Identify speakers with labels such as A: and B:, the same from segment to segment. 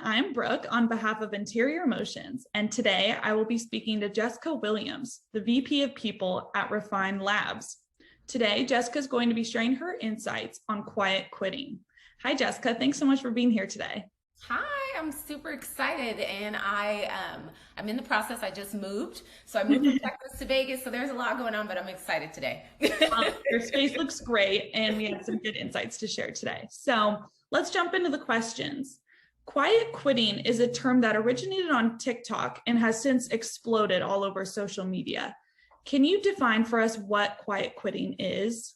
A: I'm Brooke on behalf of Interior Motions, and today I will be speaking to Jessica Williams, the VP of People at Refine Labs. Today, Jessica is going to be sharing her insights on quiet quitting. Hi, Jessica. Thanks so much for being here today.
B: Hi, I'm super excited, and I'm in the process. I just moved, so I moved from Texas to Vegas, so there's a lot going on, but I'm excited today.
A: Your space looks great, and we have some good insights to share today. So let's jump into the questions. Quiet quitting is a term that originated on TikTok and has since exploded all over social media. Can you define for us what quiet quitting is?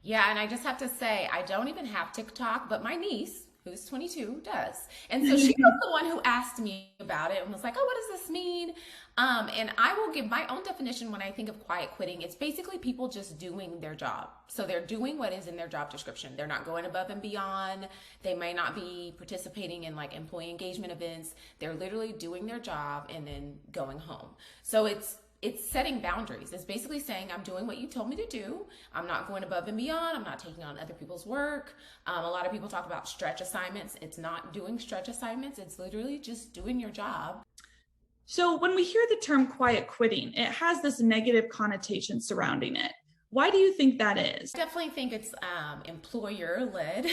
B: Yeah, and I just have to say, I don't even have TikTok, but my niece, who's 22, does. And so she was the one who asked me about it and was like, oh, what does this mean? And I will give my own definition when I think of quiet quitting. It's basically people just doing their job. So they're doing what is in their job description. They're not going above and beyond. They may not be participating in like employee engagement events. They're literally doing their job and then going home. So it's setting boundaries. It's basically saying, I'm doing what you told me to do. I'm not going above and beyond. I'm not taking on other people's work. A lot of people talk about stretch assignments. It's not doing stretch assignments. It's literally just doing your job.
A: So when we hear the term quiet quitting, it has this negative connotation surrounding it. Why do you think that is?
B: I definitely think it's employer led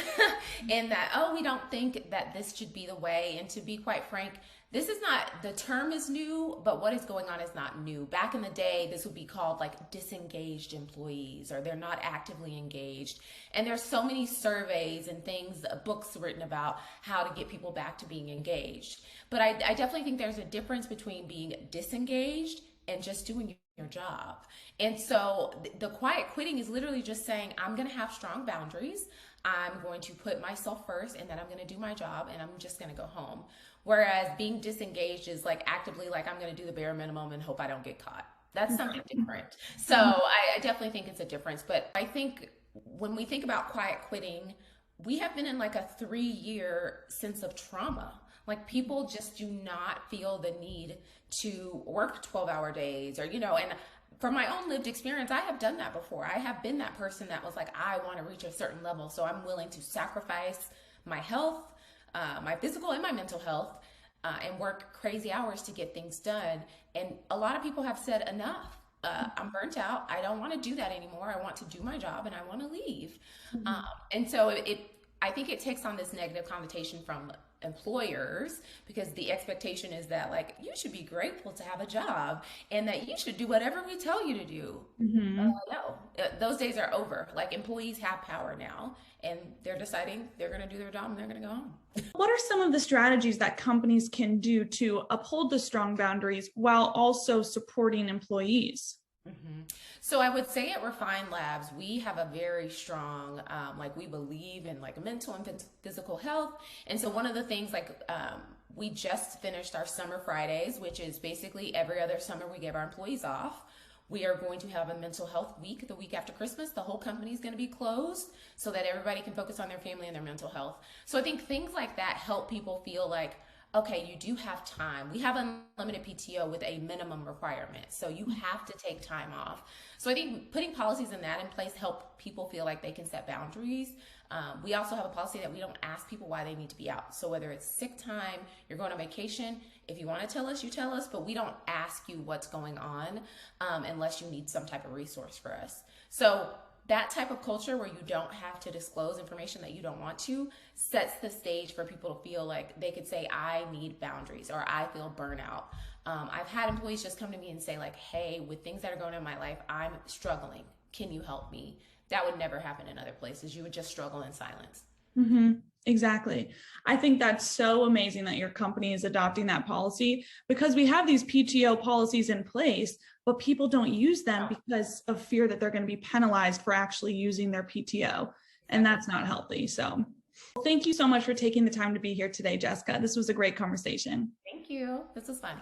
B: in that, oh, we don't think that this should be the way. And to be quite frank, this is not, the term is new, but what is going on is not new. Back in the day, this would be called like disengaged employees, or they're not actively engaged. And there's so many surveys and things, books written about how to get people back to being engaged. But I definitely think there's a difference between being disengaged and just doing your job. And so the quiet quitting is literally just saying, I'm going to have strong boundaries. I'm going to put myself first, and then I'm going to do my job, and I'm just going to go home. Whereas being disengaged is like actively like, I'm going to do the bare minimum and hope I don't get caught. That's something different. So I definitely think it's a difference. But I think when we think about quiet quitting, we have been in like a 3-year sense of trauma. Like people just do not feel the need to work 12-hour days or, and from my own lived experience, I have done that before. I have been that person that was like, I want to reach a certain level, so I'm willing to sacrifice my health, my physical and my mental health, and work crazy hours to get things done. And a lot of people have said, enough. I'm burnt out. I don't want to do that anymore. I want to do my job and I want to leave. And so I think it takes on this negative connotation from employers, because the expectation is that like you should be grateful to have a job and that you should do whatever we tell you to do. No, those days are over. Like employees have power now, and they're deciding they're going to do their job and they're going to go home.
A: What are some of the strategies that companies can do to uphold the strong boundaries while also supporting employees?
B: So I would say at Refine Labs, we have a very strong, we believe in like mental and physical health. And so one of the things we just finished our Summer Fridays, which is basically every other summer we give our employees off. We are going to have a mental health week the week after Christmas. The whole company is going to be closed so that everybody can focus on their family and their mental health. So I think things like that help people feel like, okay, you do have time. We have unlimited PTO with a minimum requirement. So you have to take time off. So I think putting policies in that in place help people feel like they can set boundaries. We also have a policy that we don't ask people why they need to be out. So whether it's sick time, you're going on vacation, if you want to tell us, you tell us, but we don't ask you what's going on unless you need some type of resource for us. So that type of culture where you don't have to disclose information that you don't want to sets the stage for people to feel like they could say, I need boundaries, or I feel burnout. I've had employees just come to me and say like, hey, with things that are going on in my life, I'm struggling. Can you help me? That would never happen in other places. You would just struggle in silence.
A: Exactly. I think that's so amazing that your company is adopting that policy, because we have these PTO policies in place, but people don't use them because of fear that they're going to be penalized for actually using their PTO. And that's not healthy. So thank you so much for taking the time to be here today, Jessica. This was a great conversation.
B: Thank you. This was fun.